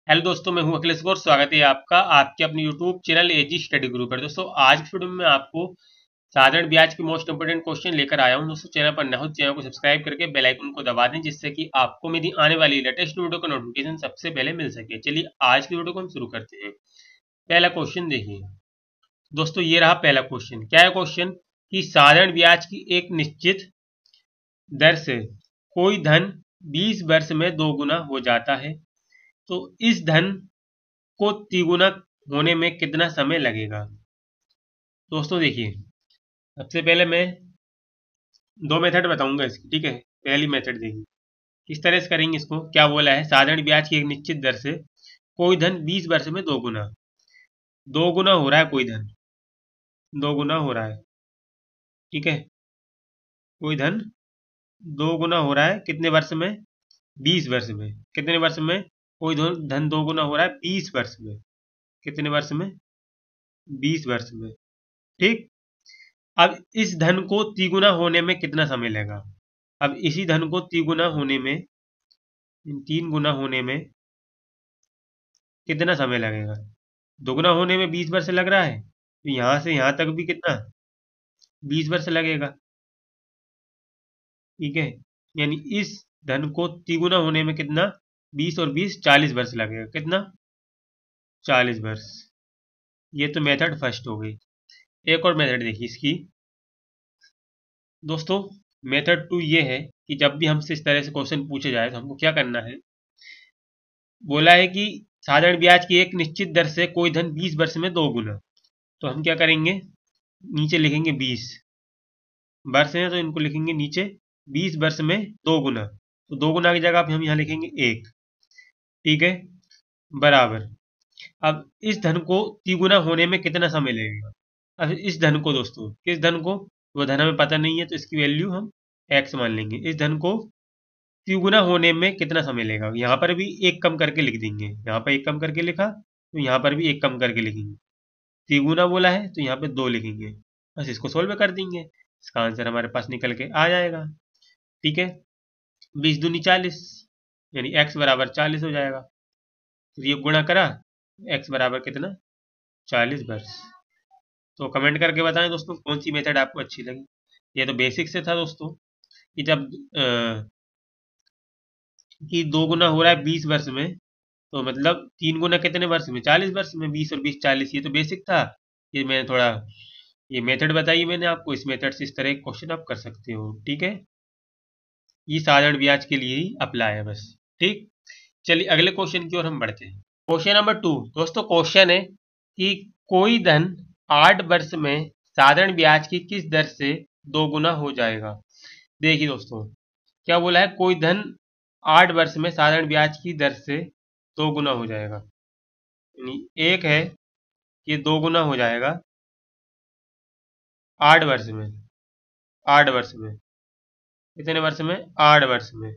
Hello दोस्तों, मैं हूं अखिलेश गौर। स्वागत है आपका आपके अपने यूट्यूब चैनल एजी स्टडी ग्रुप पर। दोस्तों आज की वीडियो में मैं आपको साधारण ब्याज के मोस्ट इंपोर्टेंट क्वेश्चन लेकर आया हूं। दोस्तों चैनल पर नए हो चैनल को सब्सक्राइब करके बेल आइकन को दबा दें, जिससे कि आपको मेरी आने वाली लेटेस्ट वीडियो का नोटिफिकेशन सबसे पहले मिल सके। चलिए आज की वीडियो को हम शुरू करते हैं। पहला क्वेश्चन देखिए दोस्तों, ये रहा पहला क्वेश्चन। क्या है क्वेश्चन कि साधारण ब्याज की एक निश्चित दर से कोई धन 20 वर्ष में दोगुना हो जाता है, तो इस धन को तिगुना होने में कितना समय लगेगा। दोस्तों देखिए, सबसे पहले मैं दो मेथड बताऊंगा इसकी, ठीक है। पहली मेथड देखिए किस तरह से करेंगे इसको। क्या बोला है, साधारण ब्याज की एक निश्चित दर से कोई धन 20 वर्ष में दोगुना, दोगुना हो रहा है कोई धन, दोगुना हो रहा है, ठीक है। कोई धन दोगुना हो रहा है कितने वर्ष में, 20 वर्ष में। कितने वर्ष में कोई धन दोगुना हो रहा है, 20 वर्ष में। कितने वर्ष में, 20 वर्ष में, ठीक। अब इस धन को तिगुना होने में कितना समय लगेगा। अब इसी धन को तिगुना होने में, तीन गुना होने में कितना समय लगेगा। दोगुना होने में 20 वर्ष लग रहा है, तो यहां से यहां तक भी कितना, 20 वर्ष लगेगा, ठीक है। यानी इस धन को तिगुना होने में कितना, 20 और 20 40 वर्ष लगेगा। कितना, 40 वर्ष। ये तो मेथड फर्स्ट हो गई। एक और मेथड देखिए इसकी दोस्तों। मेथड टू ये है कि जब भी हमसे इस तरह से क्वेश्चन पूछे जाए तो हमको क्या करना है। बोला है कि साधारण ब्याज की एक निश्चित दर से कोई धन 20 वर्ष में दोगुना, तो हम क्या करेंगे, नीचे लिखेंगे 20 वर्ष है तो इनको लिखेंगे नीचे 20 वर्ष में दोगुना, तो दोगुना की जगह पे हम यहाँ लिखेंगे 1, ठीक है, बराबर। अब इस धन को तिगुना होने में कितना समय लगेगा। अब इस धन को दोस्तों, किस धन को, वो धन हमें पता नहीं है तो इसकी वैल्यू हम x मान लेंगे। इस धन को तिगुना होने में कितना समय लगेगा, यहाँ पर भी एक कम करके लिख देंगे। यहाँ पर एक कम करके लिखा तो यहाँ पर भी एक कम करके लिखेंगे। तिगुना बोला है तो यहाँ पे 2 लिखेंगे, बस इसको सोल्व कर देंगे। इसका आंसर हमारे पास निकल के आ जाएगा, ठीक है। 20 दूनी 40, यानी x बराबर 40 हो जाएगा। तो ये गुणा करा, x बराबर कितना, 40 वर्ष। तो कमेंट करके बताएं दोस्तों कौन सी मेथड आपको अच्छी लगी। ये तो बेसिक से था दोस्तों कि जब कि दो गुना हो रहा है 20 वर्ष में, तो मतलब तीन गुना कितने वर्ष में, 40 वर्ष में। 20 और 20 40, ये तो बेसिक था। ये मैंने थोड़ा ये मेथड बताई मैंने आपको, इस मेथड से इस तरह के क्वेश्चन आप कर सकते हो, ठीक है। ये साधारण ब्याज के लिए ही अप्लाई है बस, ठीक। चलिए अगले क्वेश्चन की ओर हम बढ़ते हैं। क्वेश्चन नंबर 2 दोस्तों, क्वेश्चन है कि कोई धन 8 वर्ष में साधारण ब्याज की किस दर से दोगुना हो जाएगा। देखिए दोस्तों, क्या बोला है, कोई धन 8 वर्ष में साधारण ब्याज की दर से दोगुना हो जाएगा। यानी एक है कि दोगुना हो जाएगा 8 वर्ष में, 8 वर्ष में। कितने वर्ष में, 8 वर्ष में।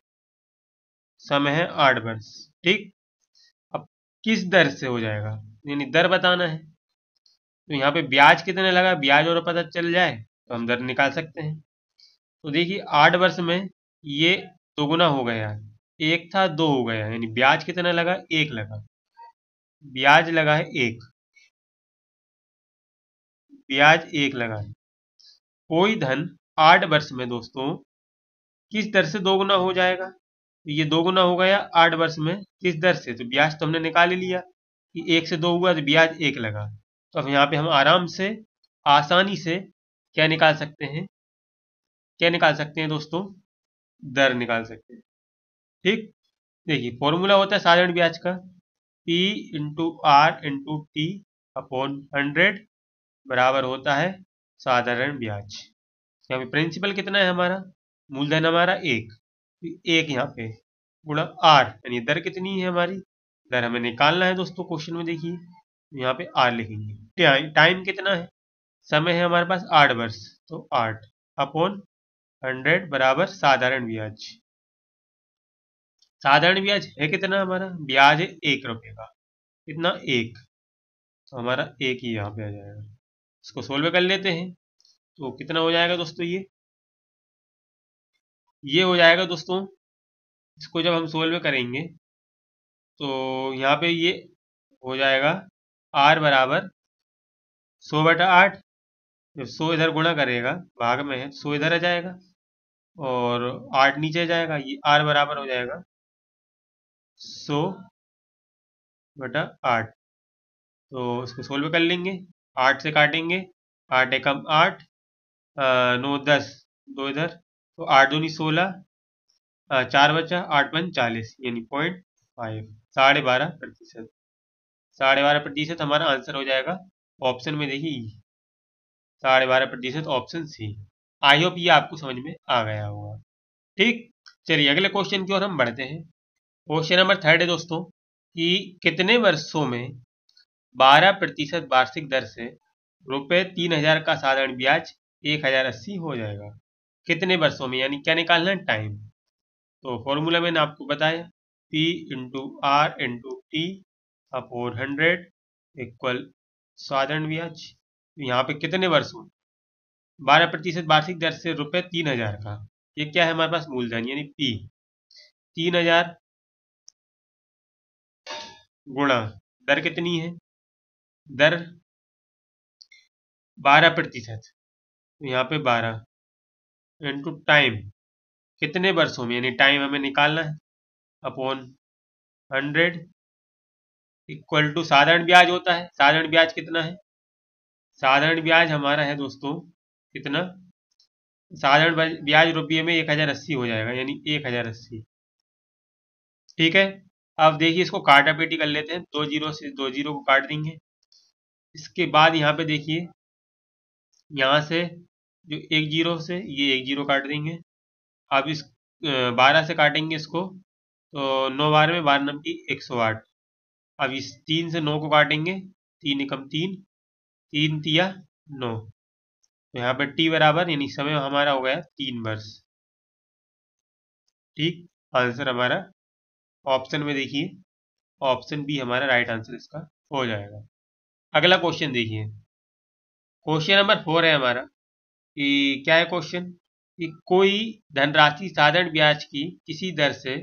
समय है 8 वर्ष, ठीक। अब किस दर से हो जाएगा, यानी दर बताना है। तो यहाँ पे ब्याज कितने लगा, ब्याज और पता चल जाए तो हम दर निकाल सकते हैं। तो देखिए 8 वर्ष में ये दोगुना हो गया, एक था 2 हो गया, यानी ब्याज कितना लगा, 1 लगा। ब्याज लगा है 1, ब्याज 1 लगा है। कोई धन 8 वर्ष में दोस्तों किस दर से दोगुना हो जाएगा। तो ये दोगुना हो गया 8 वर्ष में, किस दर से, तो ब्याज तो हमने निकाल ही लिया कि 1 से 2 हुआ तो ब्याज 1 लगा। तो अब यहाँ पे हम आराम से आसानी से क्या निकाल सकते हैं, क्या निकाल सकते हैं दोस्तों, दर निकाल सकते हैं, ठीक। देखिए फॉर्मूला होता है साधारण ब्याज का, P into R into T upon 100 बराबर होता है साधारण ब्याज। यहाँ पे प्रिंसिपल कितना है हमारा, मूलधन हमारा 1, एक यहाँ पे गुणा आर, यानी दर कितनी है हमारी, दर हमें निकालना है दोस्तों। क्वेश्चन में देखिए यहाँ पे आर लिखेंगे। टाइम कितना है, समय है हमारे पास 8 वर्ष, तो 8 अपॉन 100 बराबर साधारण ब्याज। साधारण ब्याज है कितना हमारा, ब्याज है 1 रुपए का, कितना 1, तो हमारा 1 ही यहाँ पे आ जाएगा। इसको सोल्व कर लेते हैं तो कितना हो जाएगा दोस्तों, ये हो जाएगा दोस्तों। इसको जब हम सोल्व करेंगे तो यहाँ पे ये हो जाएगा r बराबर 100/8। जब 100 इधर गुणा करेगा, भाग में है, 100 इधर आ जाएगा और 8 नीचे जाएगा, ये r बराबर हो जाएगा 100/8। तो इसको सोल्व कर लेंगे, 8 से काटेंगे, 8 एकम 8, 9 10, 2 इधर, तो 8 दूनी 16, 4 बचा, 8 पंच 40, यानी 0.5, 12.5%। 12.5% हमारा आंसर हो जाएगा ऑप्शन में, देखिए 12.5% ऑप्शन सी। आई होप ये आपको समझ में आ गया होगा। ठीक, चलिए अगले क्वेश्चन की ओर हम बढ़ते हैं। क्वेश्चन नंबर 3 है दोस्तों कि कितने वर्षों में 12% वार्षिक दर से ₹3000 का साधारण ब्याज 1080 हो जाएगा। कितने वर्षों में, यानी क्या निकालना है, टाइम। तो फॉर्मूला मैंने आपको बताया, P into R into T upon 100 equal साधारण ब्याज। यहाँ पे कितने वर्षों, 12% वार्षिक दर से ₹3000 का, ये क्या है हमारे पास, मूलधन, यानी P। 3000 गुणा दर कितनी है, दर 12%, तो यहाँ पे 12 इंटू टाइम, कितने वर्षों में, यानी टाइम हमें निकालना है, अपॉन 100 इक्वल टू साधारण ब्याज होता है। साधारण ब्याज कितना है, साधारण ब्याज हमारा है दोस्तों कितना, साधारण ब्याज रुपये में 1080 हो जाएगा, यानी 1080। ठीक है, अब देखिए इसको काटा पेटी कर लेते हैं, 2 जीरो से 2 जीरो को काट देंगे। इसके बाद यहाँ पे देखिए, यहाँ से जो 1 जीरो से ये 1 जीरो काट देंगे। अब इस 12 से काटेंगे इसको, तो 9 बार में 12 नम की 108। अब इस 3 से 9 को काटेंगे, 3 एकम 3, 3 तिया 9, तो यहाँ पर टी बराबर, यानी समय हमारा हो गया 3 वर्ष। ठीक, आंसर हमारा ऑप्शन में देखिए, ऑप्शन बी हमारा राइट आंसर इसका हो जाएगा। अगला क्वेश्चन देखिए, क्वेश्चन नंबर 4 है हमारा कि क्या है क्वेश्चन, कि कोई धनराशि साधारण ब्याज की किसी दर से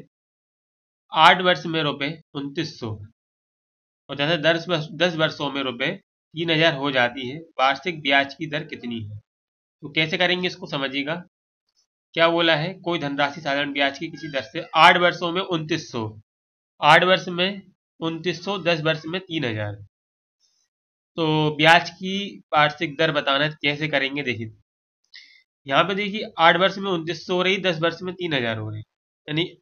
8 वर्ष में ₹2900 और जैसे 10 वर्षों में ₹3000 हो जाती है, वार्षिक ब्याज की दर कितनी है। तो कैसे करेंगे इसको समझिएगा। क्या बोला है, कोई धनराशि साधारण ब्याज की किसी दर से 8 वर्षों में 2900, 8 वर्ष में 2900, 10 वर्ष में 3000, तो ब्याज की वार्षिक दर बताना है, कैसे करेंगे देखिए। यहाँ पे देखिए 8 वर्ष में 2900 हो रही, 10 वर्ष में 3000 हो रही, यानी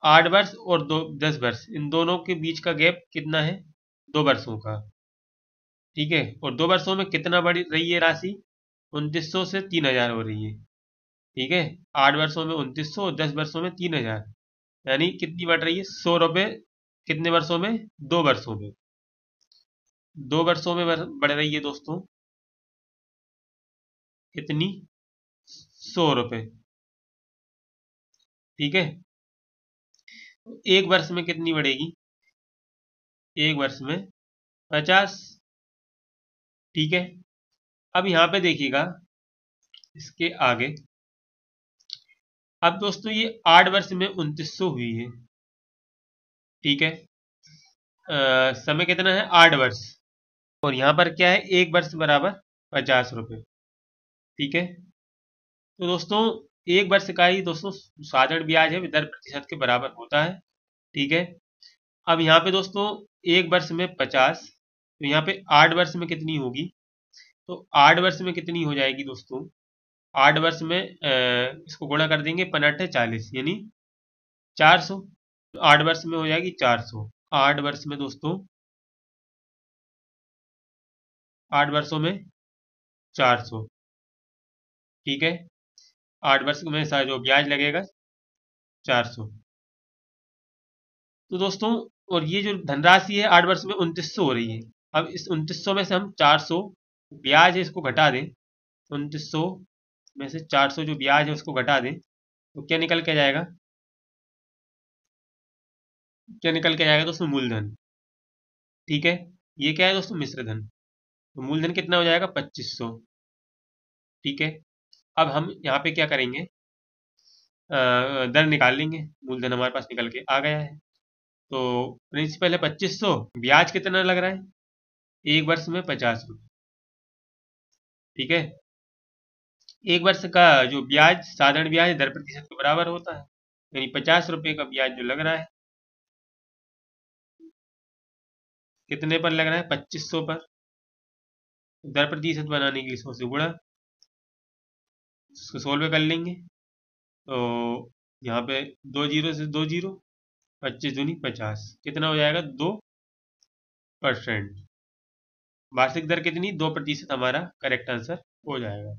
8 वर्ष और 10 वर्ष, इन दोनों के बीच का गैप कितना है, 2 वर्षों का। ठीक है, और 2 वर्षों में कितना बढ़ रही है राशि, 2900 से 3000 हो रही है। ठीक है, 8 वर्षों में 2900, 10 वर्षों में 3000, यानी कितनी बढ़ रही है, ₹100। कितने वर्षों में, 2 वर्षों में, 2 वर्षों में बढ़ रही है दोस्तों, कितनी, ₹100। ठीक है, एक वर्ष में कितनी बढ़ेगी, एक वर्ष में 50। ठीक है, अब यहाँ पे देखिएगा इसके आगे, अब दोस्तों ये 8 वर्ष में 2900 हुई है। ठीक है, समय कितना है, 8 वर्ष, और यहाँ पर क्या है, एक वर्ष बराबर ₹50। ठीक है, तो दोस्तों एक वर्ष का ही दोस्तों साधारण ब्याज है, दर प्रतिशत के बराबर होता है। ठीक है, अब यहाँ पे दोस्तों एक वर्ष में 50, तो यहाँ पे 8 वर्ष में कितनी होगी, तो 8 वर्ष में कितनी हो जाएगी दोस्तों, 8 वर्ष में इसको गुणा कर देंगे, 5 40, यानी 400, तो 8 वर्ष में हो जाएगी 400। 8 वर्ष में दोस्तों, 8 वर्षों में 400। ठीक है, 8 वर्ष में जो ब्याज लगेगा 400। तो दोस्तों, और ये जो धनराशि है 8 वर्ष में 2900 हो रही है। अब इस 2900 में से हम 400 ब्याज है इसको घटा दें, 2900 में से 400 जो ब्याज है उसको घटा दें, तो क्या निकल के जाएगा, क्या निकल के जाएगा दोस्तों, मूलधन। ठीक है, ये क्या है दोस्तों, मिश्र धन, तो मूलधन कितना हो जाएगा, 2500। ठीक है, अब हम यहाँ पे क्या करेंगे, दर निकाल लेंगे, मूलधन हमारे पास निकल के आ गया है। तो प्रिंसिपल है 2500, ब्याज कितना लग रहा है एक वर्ष में 50 रुपये। ठीक है, एक वर्ष का जो ब्याज साधारण ब्याज 10% के बराबर होता है, यानी 50 रुपये का ब्याज जो लग रहा है, कितने पर लग रहा है 2500 पर। 10% बनाने के लिए 100 से गुणा, इसको 100 कर लेंगे तो यहाँ पे 2 जीरो से 2 जीरो, 25 दूनी 50, कितना हो जाएगा 2%। वार्षिक दर कितनी 2% हमारा करेक्ट आंसर हो जाएगा।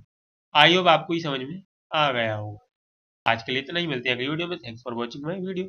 आई होप आपको ही समझ में आ गया होगा। आज के लिए इतना ही, मिलते हैं अगली वीडियो में। Thanks for watching my video.